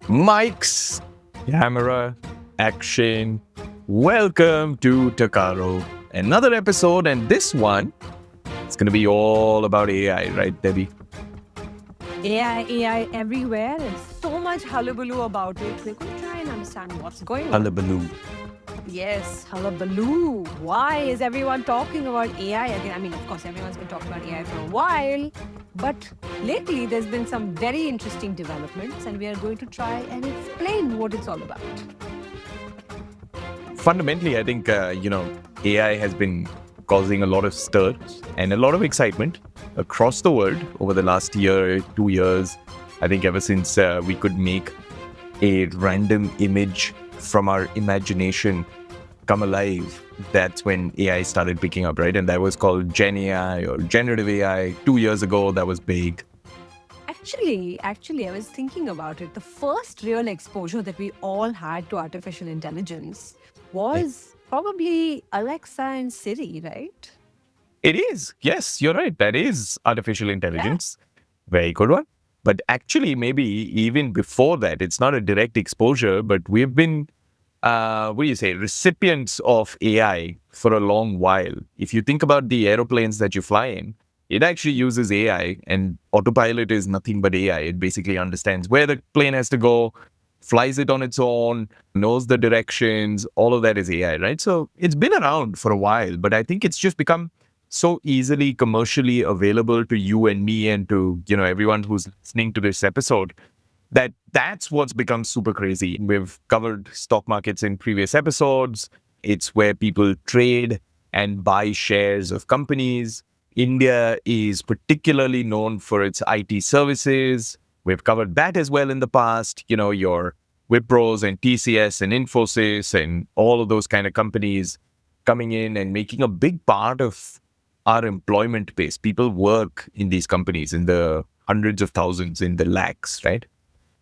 Mics, camera, action. Welcome to Takaro. Another episode, and this one, it's going to be all about AI, right, Debbie? AI everywhere, and so much hullabaloo about it. We're going to try and understand what's going on. Hullabaloo. Yes, hullabaloo. Why is everyone talking about AI again? I mean, of course, everyone's been talking about AI for a while, but lately there's been some very interesting developments, and we are going to try and explain what it's all about. Fundamentally, I think, AI has been causing a lot of stir and a lot of excitement across the world over the last year, 2 years. I think ever since we could make a random image from our imagination come alive, that's when AI started picking up, right? And that was called Gen AI or Generative AI. 2 years ago, that was big. Actually, I was thinking about it. The first real exposure that we all had to artificial intelligence was probably Alexa and Siri, right? It is. Yes, you're right. That is artificial intelligence. Very good one. But actually, maybe even before that, it's not a direct exposure, but we've been, recipients of AI for a long while. If you think about the aeroplanes that you fly in, it actually uses AI, and autopilot is nothing but AI. It basically understands where the plane has to go, flies it on its own, knows the directions. All of that is AI, right? So it's been around for a while, but I think it's just become so easily commercially available to you and me and to, everyone who's listening to this episode, that's what's become super crazy. We've covered stock markets in previous episodes. It's where people trade and buy shares of companies. India is particularly known for its IT services. We've covered that as well in the past. Your Wipros and TCS and Infosys and all of those kind of companies coming in and making a big part of our employment base. People work in these companies in the hundreds of thousands, in the lakhs, right?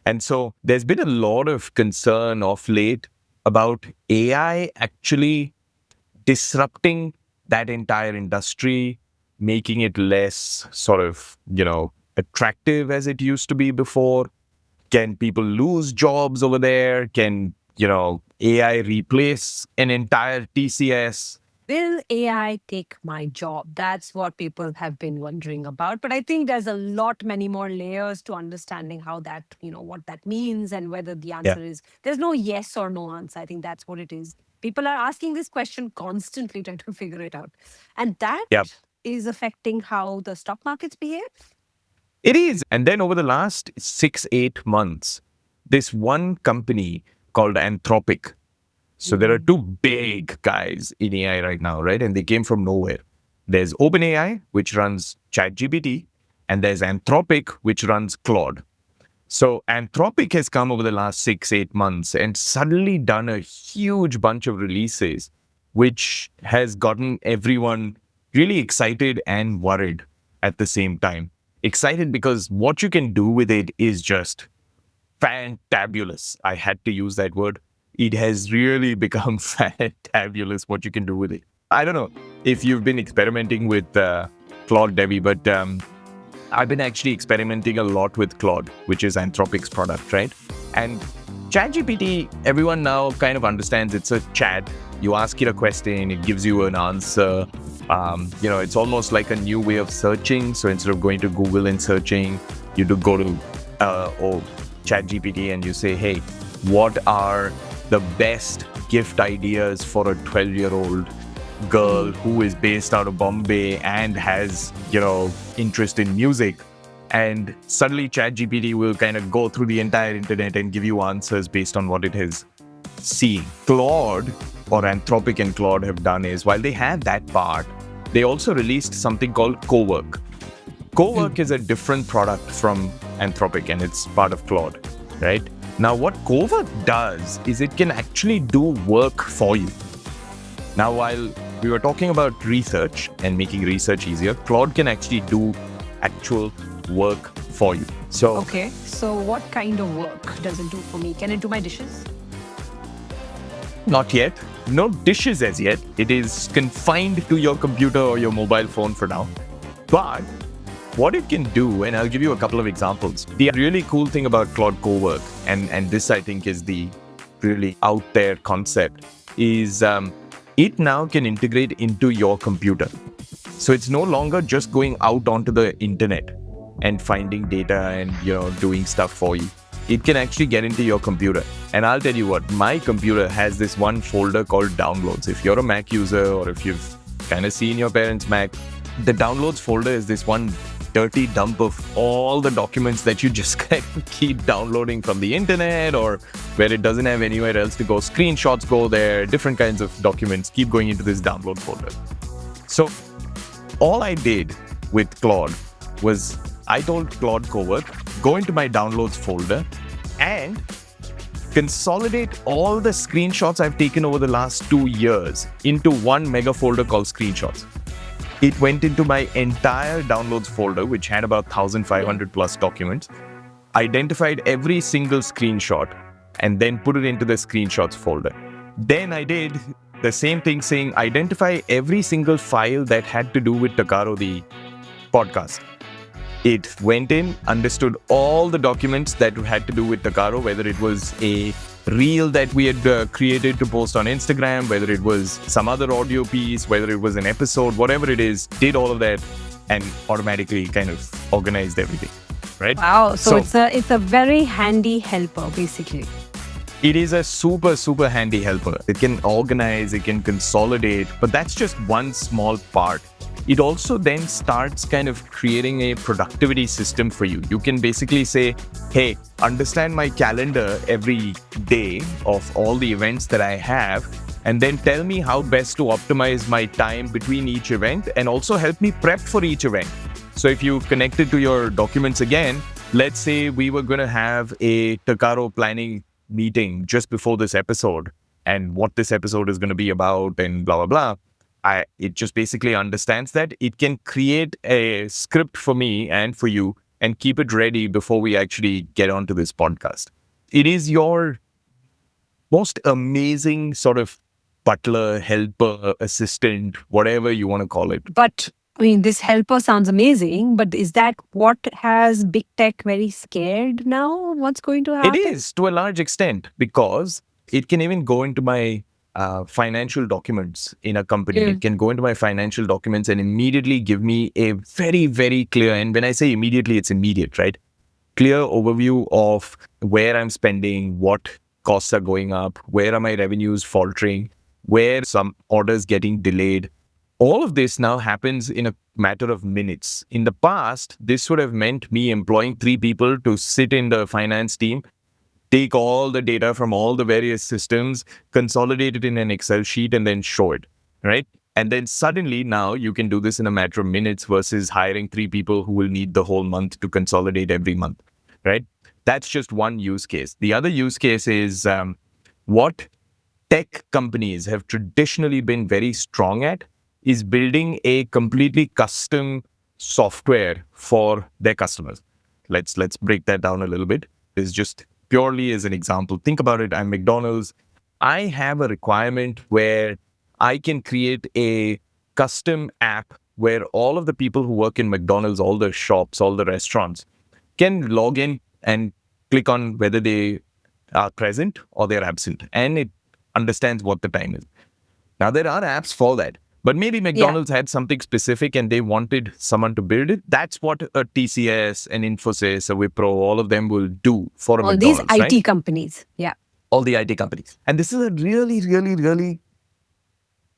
And so there's been a lot of concern of late about AI actually disrupting that entire industry, making it less sort of, attractive as it used to be before. Can people lose jobs over there? Can, AI replace an entire TCS? Will AI take my job? That's what people have been wondering about. But I think there's many more layers to understanding how that, what that means and whether the answer is, there's no yes or no answer. I think that's what it is. People are asking this question constantly, trying to figure it out. And that is affecting how the stock markets behave. It is. And then over the last 6-8 months, this one company called Anthropic. So there are two big guys in AI right now, right? And they came from nowhere. There's OpenAI, which runs ChatGPT, and there's Anthropic, which runs Claude. So Anthropic has come over the last 6-8 months and suddenly done a huge bunch of releases, which has gotten everyone really excited and worried at the same time. Excited because what you can do with it is just fantabulous. I had to use that word. It has really become fantabulous what you can do with it. I don't know if you've been experimenting with Claude, Debbie, but I've been actually experimenting a lot with Claude, which is Anthropic's product, right? And ChatGPT, everyone now kind of understands it's a chat. You ask it a question, it gives you an answer. It's almost like a new way of searching. So instead of going to Google and searching, you do go to ChatGPT and you say, hey, what are the best gift ideas for a 12-year-old girl who is based out of Bombay and has, interest in music? And suddenly ChatGPT will kind of go through the entire internet and give you answers based on what it has seen. Claude, or Anthropic and Claude, have done is, while they had that part, they also released something called Cowork. Cowork is a different product from Anthropic, and it's part of Claude, right? Now, what Cowork does is it can actually do work for you. Now, while we were talking about research and making research easier, Claude can actually do actual work for you. So what kind of work does it do for me? Can it do my dishes? Not yet. No dishes as yet. It is confined to your computer or your mobile phone for now. But what it can do, and I'll give you a couple of examples. The really cool thing about Claude Cowork, and this I think is the really out there concept, is it now can integrate into your computer. So it's no longer just going out onto the internet and finding data and doing stuff for you. It can actually get into your computer. And I'll tell you what, my computer has this one folder called downloads. If you're a Mac user or if you've kind of seen your parents' Mac, the downloads folder is this one dirty dump of all the documents that you just kind of keep downloading from the internet, or where it doesn't have anywhere else to go. Screenshots go there, different kinds of documents keep going into this download folder. So all I did with Claude was I told Claude Cowork, go into my downloads folder and consolidate all the screenshots I've taken over the last 2 years into one mega folder called screenshots. It went into my entire downloads folder, which had about 1,500 plus documents, identified every single screenshot, and then put it into the screenshots folder. Then I did the same thing, saying identify every single file that had to do with Takaro, the podcast. It went in, understood all the documents that had to do with Takaro, whether it was a reel that we had created to post on Instagram, whether it was some other audio piece, whether it was an episode, whatever it is, did all of that and automatically kind of organized everything, right? Wow. So it's a very handy helper, basically. It is a super, super handy helper. It can organize, it can consolidate, but that's just one small part. It also then starts kind of creating a productivity system for you. You can basically say, hey, understand my calendar every day of all the events that I have, and then tell me how best to optimize my time between each event, and also help me prep for each event. So if you connected to your documents again, let's say we were going to have a Takaro planning meeting just before this episode, and what this episode is going to be about and blah, blah, blah. It just basically understands that. It can create a script for me and for you and keep it ready before we actually get onto this podcast. It is your most amazing sort of butler, helper, assistant, whatever you want to call it. But I mean, this helper sounds amazing, but is that what has big tech very scared now? What's going to happen? It is to a large extent, because it can even go into my financial documents in a company. It can go into my financial documents and immediately give me a very, very clear, and when I say immediately, it's immediate, right? Clear overview of where I'm spending, what costs are going up, where are my revenues faltering, where some orders getting delayed. All of this now happens in a matter of minutes. In the past, this would have meant me employing 3 people to sit in the finance team, take all the data from all the various systems, consolidate it in an Excel sheet, and then show it, right? And then suddenly now you can do this in a matter of minutes versus hiring 3 people who will need the whole month to consolidate every month, right? That's just one use case. The other use case is what tech companies have traditionally been very strong at is building a completely custom software for their customers. Let's break that down a little bit. It's just purely as an example. Think about it. I'm McDonald's. I have a requirement where I can create a custom app where all of the people who work in McDonald's, all the shops, all the restaurants, can log in and click on whether they are present or they're absent. And it understands what the time is. Now, there are apps for that. But maybe McDonald's had something specific and they wanted someone to build it. That's what a TCS, an Infosys, a Wipro, all of them will do for a all McDonald's, these IT right? companies. Yeah. All the IT companies. And this is a really, really, really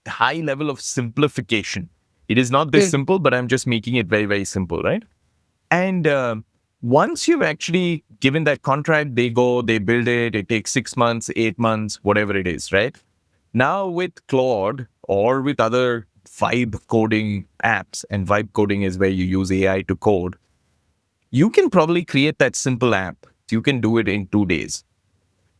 high level of simplification. It is not this simple, but I'm just making it very, very simple, right? And once you've actually given that contract, they go, they build it. It takes 6 months, 8 months, whatever it is, right? Now with Claude or with other vibe coding apps, and vibe coding is where you use AI to code, you can probably create that simple app. You can do it in 2 days.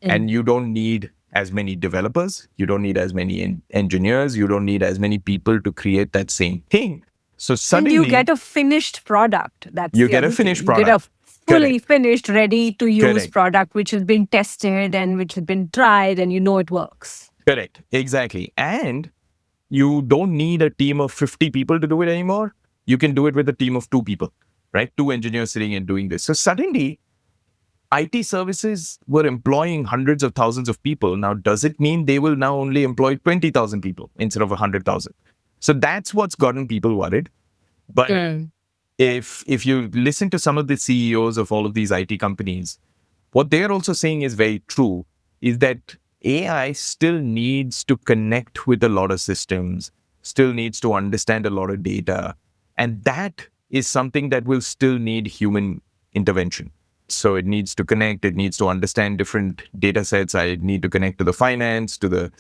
And you don't need as many developers. You don't need as many engineers. You don't need as many people to create that same thing. So suddenly and you get a finished product. That's you the get a other finished thing. product. You get a fully Correct. finished, ready to use Correct. product which has been tested and which has been tried, and you know it works. Correct. Exactly. And you don't need a team of 50 people to do it anymore. You can do it with a team of 2 people. right? 2 engineers sitting and doing this. So suddenly, IT services were employing hundreds of thousands of people. Now, does it mean they will now only employ 20,000 people instead of 100,000? So that's what's gotten people worried. But Mm. if you listen to some of the CEOs of all of these IT companies, what they're also saying is very true, is that AI still needs to connect with a lot of systems, still needs to understand a lot of data. And that is something that will still need human intervention. So it needs to connect, it needs to understand different data sets. I need to connect to the finance, to the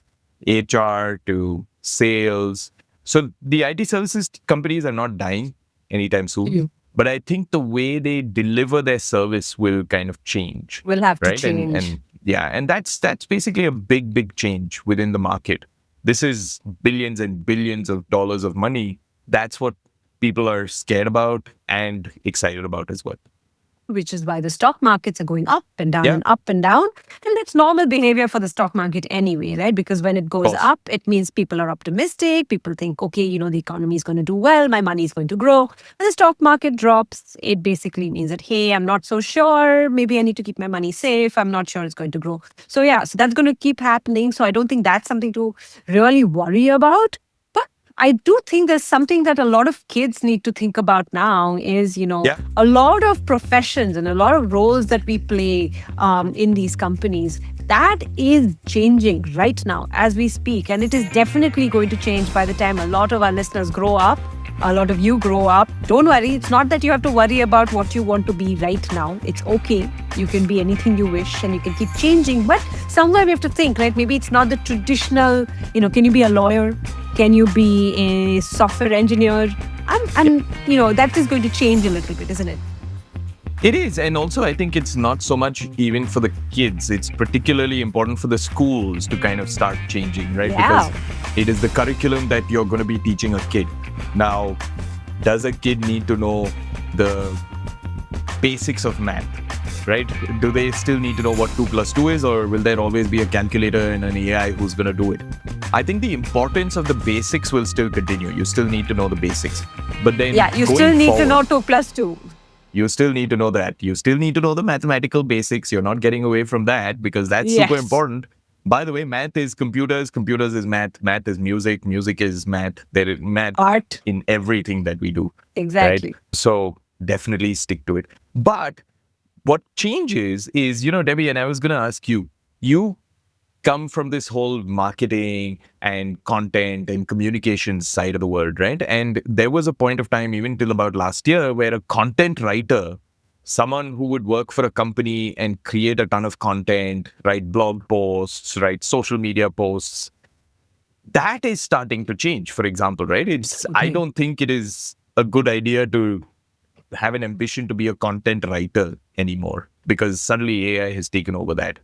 HR, to sales. So the IT services companies are not dying anytime soon. Mm. But I think the way they deliver their service will kind of change, We'll have to right? change. And yeah, and that's basically a big change within the market. This is billions and billions of dollars of money. That's what people are scared about and excited about as well. Which is why the stock markets are going up and down Yeah, and up and down. And that's normal behavior for the stock market anyway, right? Because when it of goes course. up, it means people are optimistic. People think, okay, the economy is going to do well, my money is going to grow. When the stock market drops, it basically means that, hey, I'm not so sure. Maybe I need to keep my money safe. I'm not sure it's going to grow. So, yeah, so that's going to keep happening. So, I don't think that's something to really worry about. But I do think there's something that a lot of kids need to think about now is, Yeah, a lot of professions and a lot of roles that we play in these companies, that is changing right now as we speak. And it is definitely going to change by the time a lot of our listeners grow up. A lot of you grow up. Don't worry. It's not that you have to worry about what you want to be right now. It's okay. You can be anything you wish and you can keep changing. But somewhere we have to think, right? Maybe it's not the traditional, can you be a lawyer? Can you be a software engineer? And that is going to change a little bit, isn't it? it is. And also, I think it's not so much even for the kids. It's particularly important for the schools to kind of start changing, right? Yeah. Because it is the curriculum that you're going to be teaching a kid. Now, does a kid need to know the basics of math, right? Do they still need to know what 2 plus 2 is, or will there always be a calculator and an AI who's going to do it? I think the importance of the basics will still continue. You still need to know the basics. But then Yeah, you going still need to forward, know 2 plus 2. you still need to know that. You still need to know the mathematical basics. You're not getting away from that because that's super Yes. important. By the way, math is computers, computers is math, math is music, music is math. There is math Art. in everything that we do, right? Exactly. So definitely stick to it. But what changes is, Debbie, and I was going to ask you, you come from this whole marketing and content and communications side of the world, right? And there was a point of time, even till about last year, where a content writer, someone who would work for a company and create a ton of content, write blog posts, write social media posts, that is starting to change, for example, right? I Absolutely. don't think it is a good idea to have an ambition to be a content writer anymore because suddenly AI has taken over that.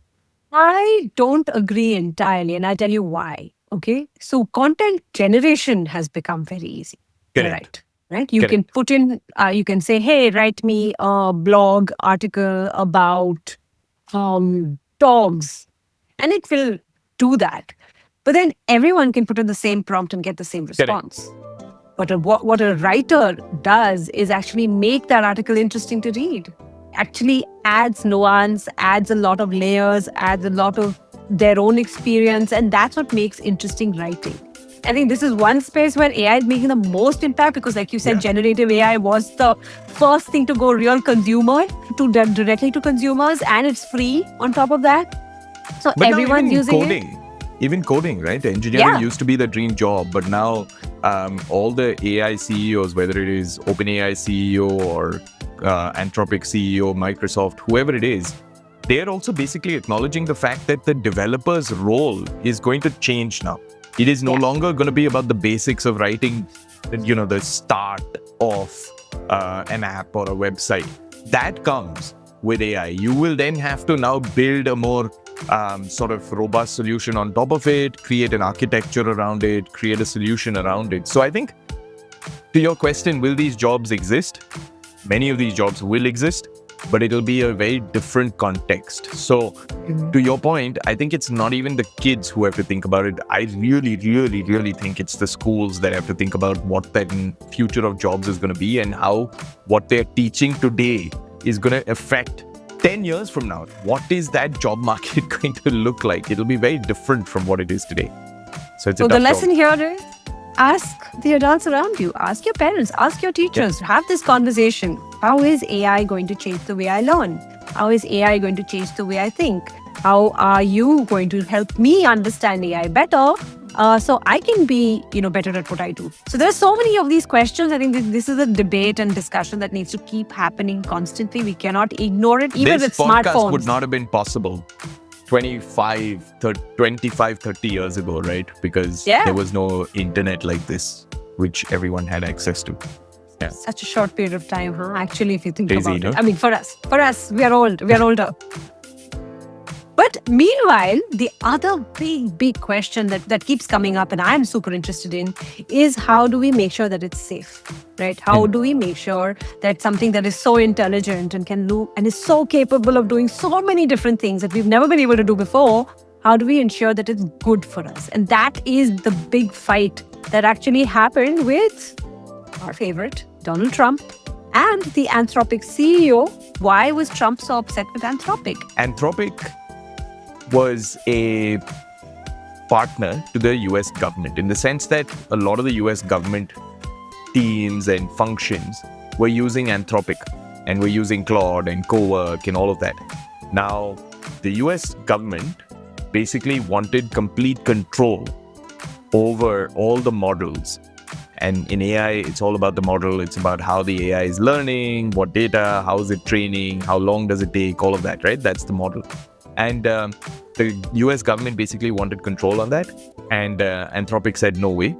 I don't agree entirely, and I'll tell you why. Okay. So, content generation has become very easy. You're Correct. right. Right. You can Correct. put in, you can say, hey, write me a blog article about dogs, and it will do that. But then everyone can put in the same prompt and get the same Correct. response. But what a writer does is actually make that article interesting to read. Actually adds nuance, adds a lot of layers, adds a lot of their own experience, and that's what makes interesting writing. I think this is one space where AI is making the most impact because, like you said, Yeah. generative AI was the first thing to go real consumer directly to consumers, and it's free on top of that. So But now everyone's using it. even coding, right? Engineering Yeah. used to be the dream job, but now all the AI CEOs, whether it is OpenAI CEO or Anthropic CEO, Microsoft, whoever it is, they're also basically acknowledging the fact that the developer's role is going to change now. It is no Yeah. longer going to be about the basics of writing, the start of an app or a website. That comes with AI. You will then have to now build a more sort of robust solution on top of it, create an architecture around it, create a solution around it. So I think to your question, will these jobs exist? Many of these jobs will exist, but it'll be a very different context. So to your point, I think it's not even the kids who have to think about it. I really, really, really think it's the schools that have to think about what that future of jobs is going to be and how what they're teaching today is going to affect 10 years from now. What is that job market going to look like? It'll be very different from what it is today. So it's a So the tough lesson job. here is ask the adults around you, ask your parents, ask your teachers, have this conversation. How is AI going to change the way I learn? How is AI going to change the way I think? How are you going to help me understand AI better? So I can be, better at what I do. So there's so many of these questions. I think this is a debate and discussion that needs to keep happening constantly. We cannot ignore it, even This with podcast smartphones. would not have been possible 30 years ago, right? Because there was no internet like this, which everyone had access to. Yeah. Such a short period of time, huh? Actually, if you think Crazy, about no? it. I mean, for us, we are old. We are older. But meanwhile, the other big question that keeps coming up and I'm super interested in is how do we make sure that it's safe, right? How do we make sure that something that is so intelligent and can do and is so capable of doing so many different things that we've never been able to do before, how do we ensure that it's good for us? And that is the big fight that actually happened with our favorite, Donald Trump, and the Anthropic CEO. Why was Trump so upset with Anthropic? Anthropic was a partner to the US government in the sense that a lot of the US government teams and functions were using Anthropic and were using Claude and Cowork and all of that. Now, the US government basically wanted complete control over all the models. And in AI, it's all about the model. It's about how the AI is learning, what data, how is it training, how long does it take, all of that, right? That's the model. And the US government basically wanted control on that. And Anthropic said, no way,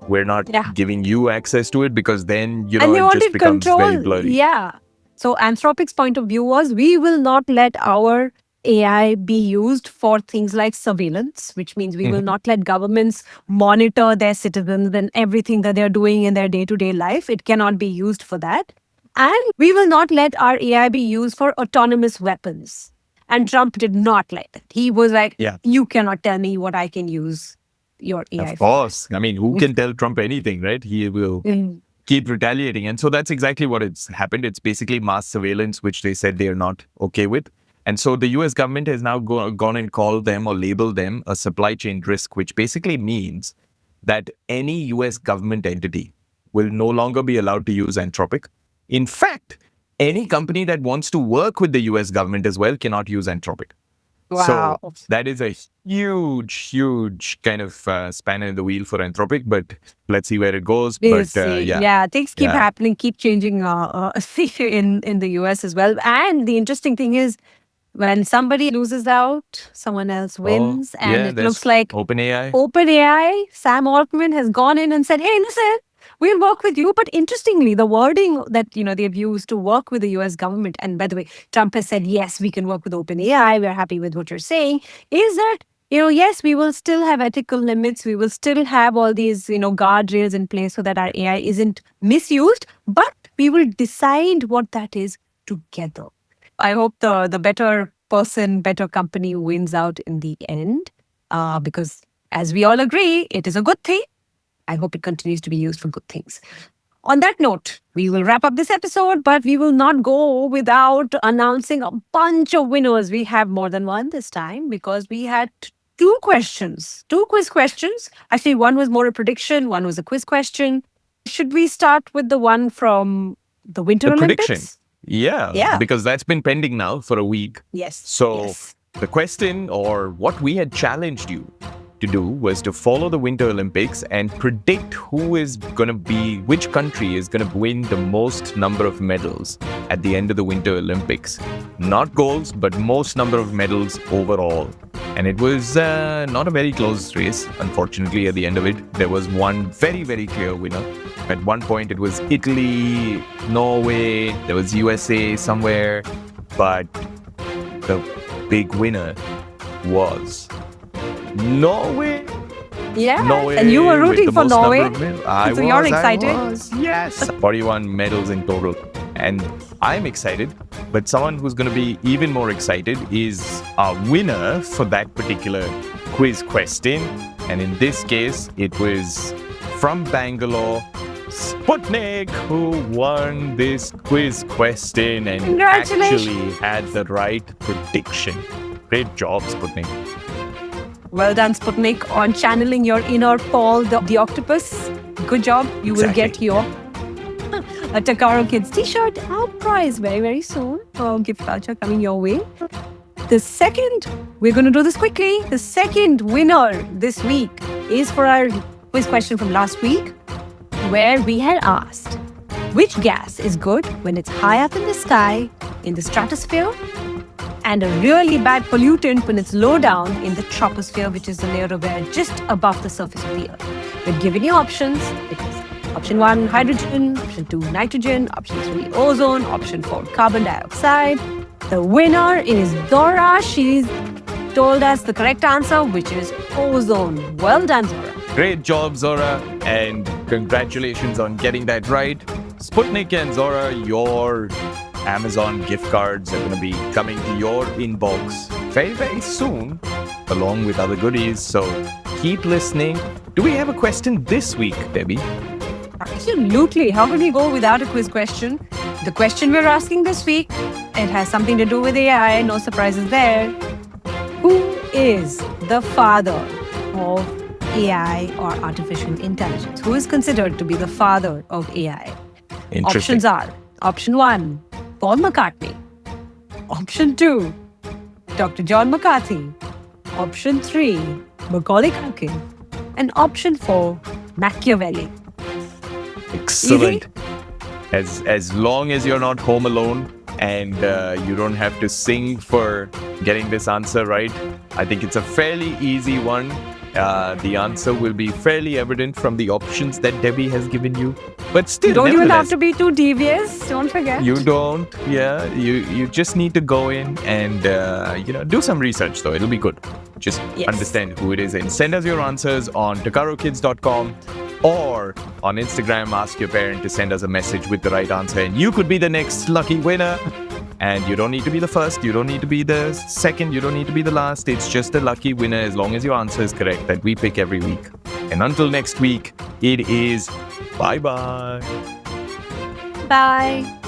we're not giving you access to it because then, it just becomes very blurry. Yeah. So Anthropic's point of view was we will not let our AI be used for things like surveillance, which means we will not let governments monitor their citizens and everything that they're doing in their day-to-day life. It cannot be used for that. And we will not let our AI be used for autonomous weapons. And Trump did not like that. He was like, you cannot tell me what I can use your AI Of course. I mean, who can tell Trump anything, right? He will keep retaliating. And so that's exactly what it's happened. It's basically mass surveillance, which they said they are not okay with. And so the US government has now gone and called them or labeled them a supply chain risk, which basically means that any US government entity will no longer be allowed to use Anthropic. In fact, any company that wants to work with the US government as well cannot use Anthropic. Wow. So that is a huge kind of spanner in the wheel for Anthropic, but let's see where it goes. We'll But see. Things keep happening, keep changing in the US as well. And the interesting thing is, when somebody loses out, someone else wins. And it looks like OpenAI, Sam Altman has gone in and said, hey, listen, we'll work with you. But interestingly, the wording that, they've used to work with the US government, and by the way, Trump has said, yes, we can work with OpenAI. We're happy with what you're saying, is that, yes, we will still have ethical limits. We will still have all these, guardrails in place so that our AI isn't misused, but we will decide what that is together. I hope the better person, better company wins out in the end, because as we all agree, it is a good thing. I hope it continues to be used for good things. On that note, we will wrap up this episode, but we will not go without announcing a bunch of winners. We have more than one this time because we had two quiz questions. Actually, one was more a prediction, one was a quiz question. Should we start with the one from the Winter Olympics? Prediction. Yeah, because that's been pending now for a week. Yes. So the question, or what we had challenged you to do, was to follow the Winter Olympics and predict which country is going to win the most number of medals at the end of the Winter Olympics. Not goals, but most number of medals overall. And it was not a very close race. Unfortunately, at the end of it, there was one very, very clear winner. At one point, it was Italy, Norway, there was USA somewhere. But the big winner was Norway. Yeah, Norway, and you were rooting for Norway. So you're excited? Yes. 41 medals in total. And I'm excited But someone who's going to be even more excited is our winner for that particular quiz question. And in this case, it was from Bangalore, Sputnik, who won this quiz question and actually had the right prediction. Great job, Sputnik. Well done, Sputnik, on channeling your inner Paul the octopus. Good job. You will get your a Takaro Kids t-shirt, our prize very, very soon. Gift voucher coming your way. The second, we're going to do this quickly. The second winner this week is for our quiz question from last week, where we had asked, which gas is good when it's high up in the sky, in the stratosphere, and a really bad pollutant when it's low down in the troposphere, which is the layer of air just above the surface of the Earth. We've given you options. It is option 1, hydrogen, option 2, nitrogen, option 3, ozone, option 4, carbon dioxide. The winner is Zohra. She's told us the correct answer, which is ozone. Well done, Zohra. Great job, Zohra, and congratulations on getting that right. Sputnik and Zohra, your Amazon gift cards are going to be coming to your inbox very, very soon, along with other goodies. So keep listening. Do we have a question this week, Debbie? Absolutely. How could we go without a quiz question? The question we're asking this week, it has something to do with AI. No surprises there. Who is the father of AI or artificial intelligence? Who is considered to be the father of AI? Options are option 1, Paul McCartney. Option 2, Dr. John McCarthy. Option 3, Macaulay Culkin. And option 4, Machiavelli. Excellent. As long as you're not home alone and you don't have to sing for getting this answer right, I think it's a fairly easy one. The answer will be fairly evident from the options that Debbie has given you. But still, you don't even have to be too devious. Don't forget. You don't. Yeah. You just need to go in and do some research, though. It'll be good. Just understand who it is and send us your answers on takarokids.com or on Instagram. Ask your parent to send us a message with the right answer, and you could be the next lucky winner. And you don't need to be the first, you don't need to be the second, you don't need to be the last. It's just a lucky winner as long as your answer is correct that we pick every week. And until next week, it is bye-bye. Bye.